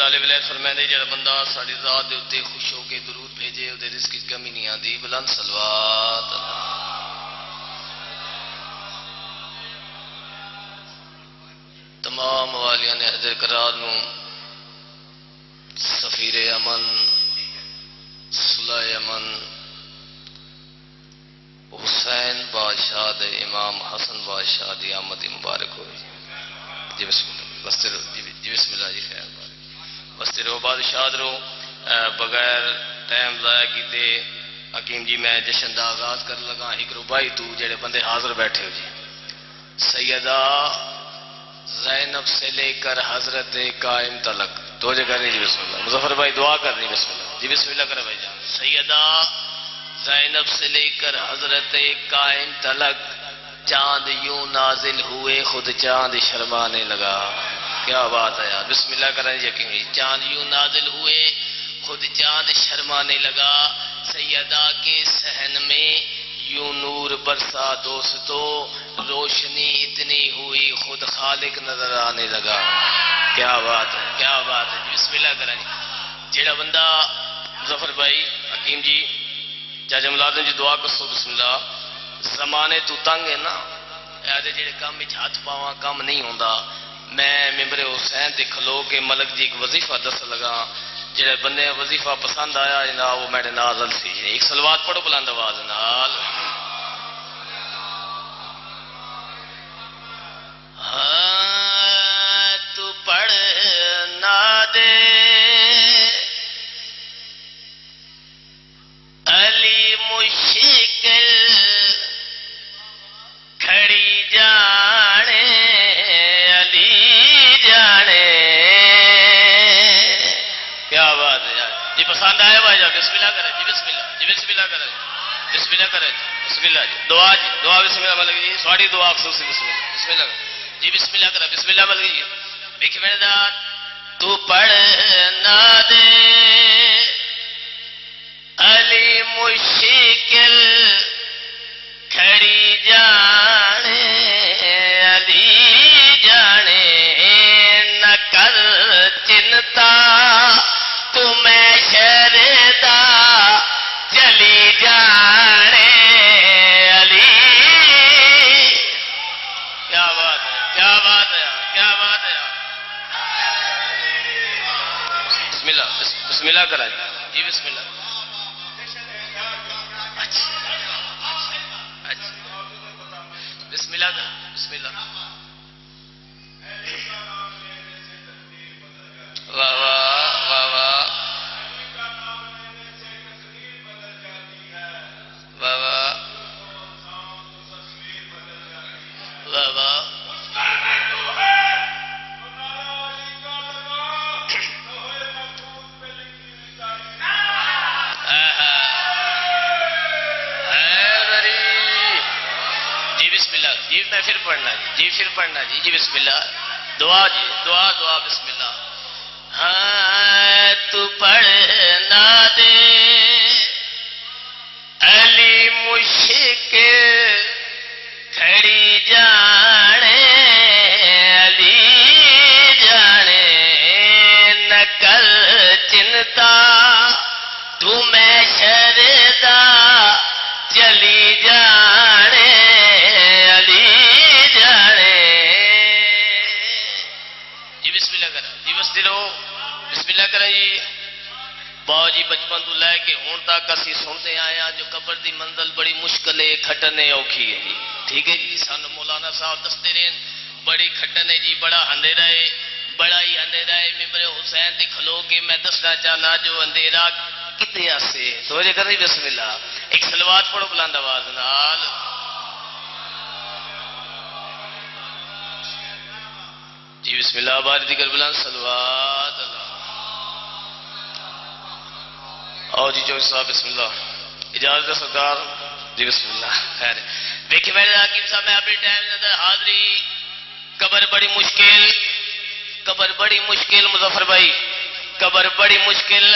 آل ولایت فرمائے جڑا بندہ ساری ذات دے اوتے خوش ہو کے درود بھیجے او دے رزق کی کمی نہیں آندی. بلند صلوات اللہ. تمام والیاں نے حضرت قرار نو سفیر امن صلح امن حسین بادشاہ دے امام حسن بادشاہ دی آمد مبارک ہوئی. جی بسم اللہ بستے رو. جی بسم اللہ جی خیر بارک بستے رو بادشاہ رو. بغیر ٹائم ضائع کیتے حکیم جی میں جشن دا آغاز کر لگا. ایک ربائی تو جڑے بندے حاضر بیٹھے ہو جی. سیدہ زینب سے لے کر حضرت قائم تلک دو جگہ نہیں. جی بسم اللہ. مظفر بھائی دعا کر رہی. بسم اللہ. جی بسم اللہ کر بھائی جان. سیدہ زینب سے لے کر حضرت قائم تلک چاند یوں نازل ہوئے خود چاند شرمانے لگا. کیا بات ہے یار. بسم اللہ کریں یقین. چاند یوں نازل ہوئے خود چاند شرمانے لگا. سیدہ کے صحن میں یوں نور برسا دوستو روشنی اتنی ہوئی خود خالق نظر آنے لگا. کیا بات ہے کیا بات ہے. بسم اللہ کریں. جیڑا بندہ مظفر بھائی حکیم جی جاجا ملازم جی دعا کرسو. بسم اللہ. زمانے تو تنگ ہے نا ایسے جڑے کام وچ ہاتھ پاواں کام نہیں ہوندا. میں ممبر حسین دے کھلو کے ملک جی ایک وظیفہ دس لگا. جڑے بندے وظیفہ پسند آیا جناب وہ میرے نازل سی. ایک صلوات پڑھو بلند آواز نال. ہاں تو پڑھ نہ دے علی مشکل کھڑی جانے علی جانے. کیا بات ہے یار. جی پسند آیا بھائی جان. بسم اللہ کرے. جی بسم اللہ. جی بسم اللہ کرے. بسم اللہ کرے. بسم اللہ جی دعا. جی دعا بسم اللہ ملک جی سواڑی دعا خصوصی. بسم اللہ. بسم اللہ جی بسم اللہ کرے. بسم اللہ ملک جی. بک مردار تو پڑھ نہ دے علی مشکل کھڑی جانے علی جانے. نہ کر چنتا تمہیں شردا چلی جانے علی. کیا بات ہے کیا بات ہے کیا بات ہے. بسم اللہ بسم اللہ کرا جی. بسم اللہ. بسم اللہ کرا. بسم اللہ. واہ واہ واہ واہ واہ واہ واہ واہ. جی میں پھر پڑھنا جی پھر پڑھنا جی. جی بسم اللہ. دعا جی دعا دعا. بسم اللہ. ہاں تو پڑھ نہ دے علی مشکل کھڑی جانے علی جانے. نہ کر چنتا تمہیں شردا چلی جانے علی جانے. جی بسم اللہ کرا. جی بس دلو بسم اللہ کرا جی. باؤ جی بچپن تو لے کے ہون تک اسی سنتے آیا جو قبر دی منزل بڑی مشکل ہے کھٹنے اوکھی ہے جی. ٹھیک ہے جی. سن مولانا صاحب دستے رہن بڑی کھٹنے جی بڑا اندھیرا ہے بڑا ہی اندھیرا ہے. ممبر حسین تے کھلو کے میں دسنا چاہنا جو اندھیرا کتنے آسے توجہ کر رہی. بسم اللہ. ایک صلوات پڑھو بلند آواز نال. جی بسم اللہ. باری دیگر بلند صلوات اللہ. آؤ جی چوک صاحب. بسم اللہ. اجازت سرکار. جی بسم اللہ. خیر دیکھیں میرے حکیم صاحب میں اپنے ٹائم اندر حاضری. قبر بڑی مشکل قبر بڑی مشکل. مظفر بھائی قبر بڑی مشکل.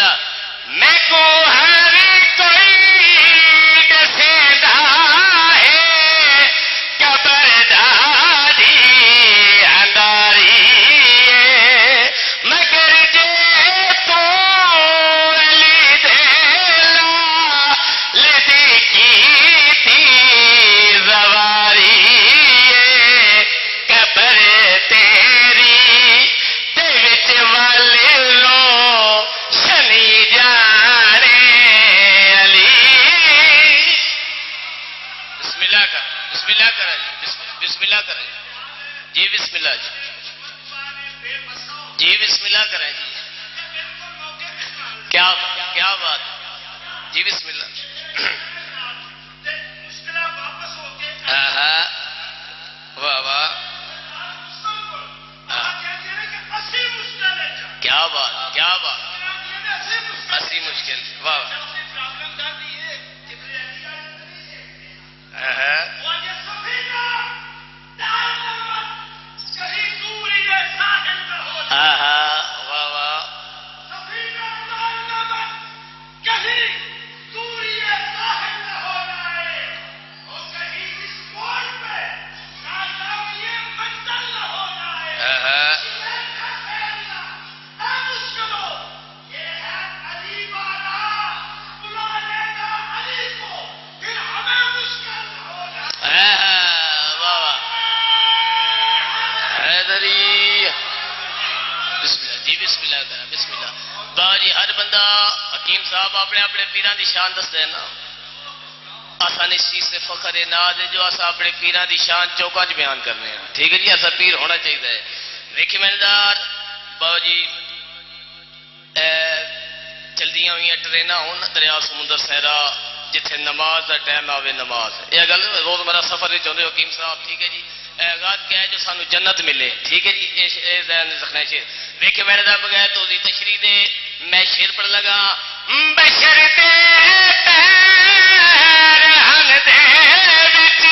میں کو ہر کوئی دسیدا ہے قبر داری انداری مگر جے کیا بات جی بسم اللہ ہاں ہاں واہ واہ کیا بات کیا بات اسی مشکل واہ ہاں ہاں واہ واہ ہر بندہ حکیم صاحب اپنے اپنے پیران دی شان دس دینا آسان اس چیز سے فخر ہے ناز ہے جو آسان اپنے پیران دی شان چوکاں چ بیان کرنے ہیں ٹھیک ہے جی ایسا پیر ہونا چاہیے ویکھی مہردار بابا جی چلدیاں ہوئی ٹریناں ہون دریا سمندر صحرا جتھے نماز دا ٹائم آوے نماز یہ گل روزمرہ سفر نہیں چاہتے حکیم صاحب ٹھیک ہے جی غات کیا ہے جو سانو جنت ملے ٹھیک ہے جی ذہن رکھنا شیر ویکھے مہردار بغیر تو دی تشریح دے میں شیر پڑھ لگا بشر دے پیران دے وچ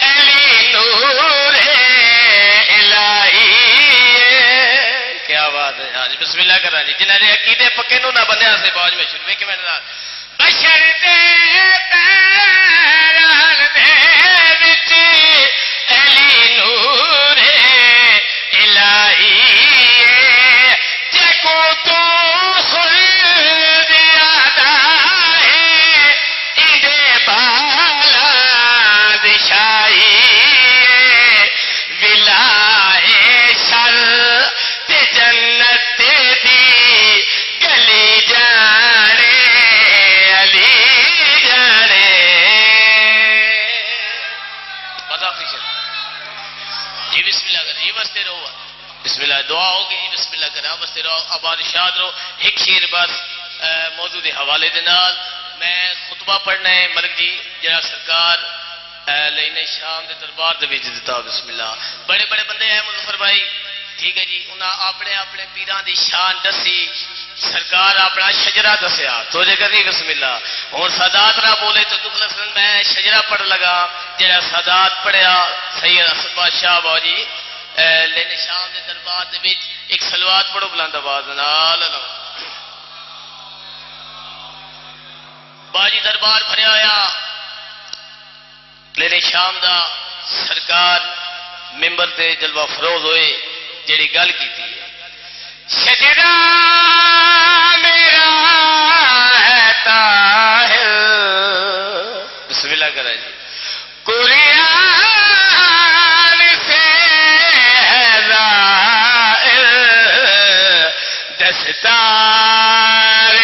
علی نور الہی کیا بات ہے آج بسم اللہ کرا جی جنہاں دے عقیدے پکے نو نہ بنیا سے باج میں شروع ویکھے مہردار بشر دے پیران دے وچ علی نور الہی جگو تو بسم اللہ دعا ہوگی جی بسم اللہ کرنا بستے رہو آباد شاد رہو ایک شیر بس موضوع دے حوالے دے نال میں خطبہ پڑھنا ہے ملک جی جناب سرکار لینے شام دے دربار دے وچ دتا بسم اللہ بڑے بڑے بندے ہیں مظفر بھائی ٹھیک ہے جی انہاں اپنے اپنے پیراں دی شان دسی سرکار اپنا شجرا دسیا تو جے کرنی بسم اللہ اور سادات نہ بولے تو دکھ لفظ میں شجرا پڑھ لگا جڑا سادات پڑھیا سید حسن بادشاہ بابا جی لینے شام دے دربار دے وچ ایک سلوات پڑھو بلند آواز نال باجی دربار بھریا ہویا لینے شام دا سرکار ممبر تے جلوہ فروز ہوئے جیڑی گل کیتی ہے شجرا میرا ہے طاہر بسم اللہ کرا جی قرآن سے ہے ظاہر دستار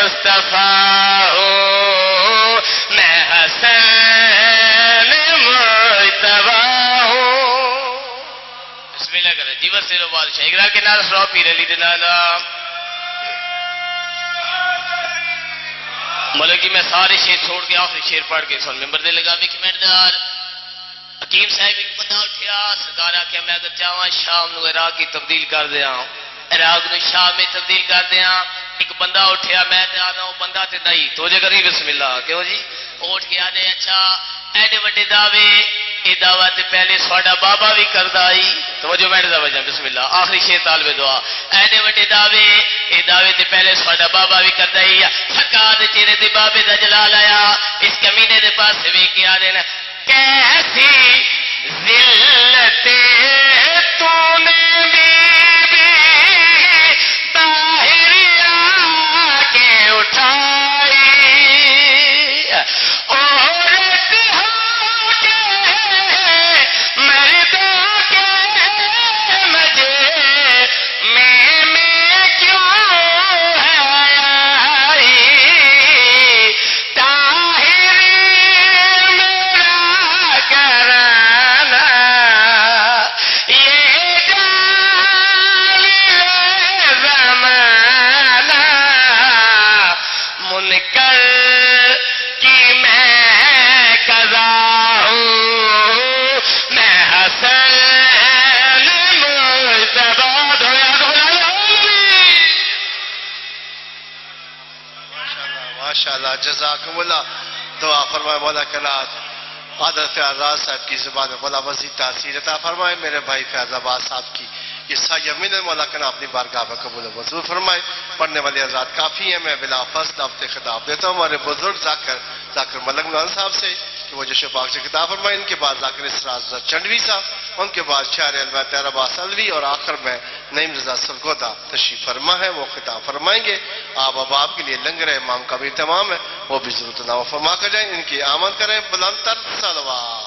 مصطفیٰ ہوں میں حسن مجتبی ہوں بسم اللہ کرا جی ورسے رو بادشاہ اقرار کے نال سراؤ پیر علی دے نال مطلب کہ میں سارے شیر چھوڑ کے آخری شیر پڑھ کے سن ممبر دے لگا بھی کمنٹدار حکیم صاحب ایک بندہ اٹھیا سرکار آکھیا میں اگر چاہواں شام نو عراق کی تبدیل کر دیاں عراق نو شام میں تبدیل کر دیاں ایک بندہ اٹھیا میں تے آنا وہ بندہ تے نہیں تو جے کری بسم اللہ کیوں جی اٹھ کے آدھے اچھا ایڈے وڈے دعوے یہ دعوت پہلے سواڈا بابا بھی کردا آئی توجہ بیٹھ دا وجہ بسم اللہ آخری شیر طالب دعا ایڈے وڈے دعوے یہ دعوے تے پہلے سواڈا بابا بھی کردا ہی سرکار دے چہرے تے بابے دا جلال آیا اس کمینے دے پاس ویکھ کے آدھے نا کیسی ذلت تو نے بی طاہر آ کے اٹھائی عورت ہو کے مردوں کے مجھے میں کیوں ہے آئی طاہر میرا گھرانا یہ جان ماشاءاللہ جزاکم اللہ. دعا فرمائے مولا کلا قادر فیاض راز صاحب کی زبان میں مولا مزید تاثیر عطا فرمائے. میرے بھائی فیاض آباد صاحب کی یہ سایہ من مولا کنا اپنی بارگاہ میں قبول و منظور فرمائے. پڑھنے والے حضرات کافی ہیں. میں بلا فصل آپ سے خطاب دیتا ہوں ہمارے بزرگ ذاکر ملک مولانا صاحب سے کہ وہ جشن پاک سے خطاب فرمائے. ان کے بعد ذاکر اسرار چنڈوی صاحب، ان کے بعد شاعر علوہ طاہر عباس علوی، اور آخر میں نعیم رضا سرگودا تشریف فرما ہے، وہ خطاب فرمائیں گے. آپ اباب کے لیے لنگر امام کا بھی اہتمام ہے، وہ بھی ضرورت نہ فرما کر جائیں. ان کی آمد کریں بلند تر صلوات.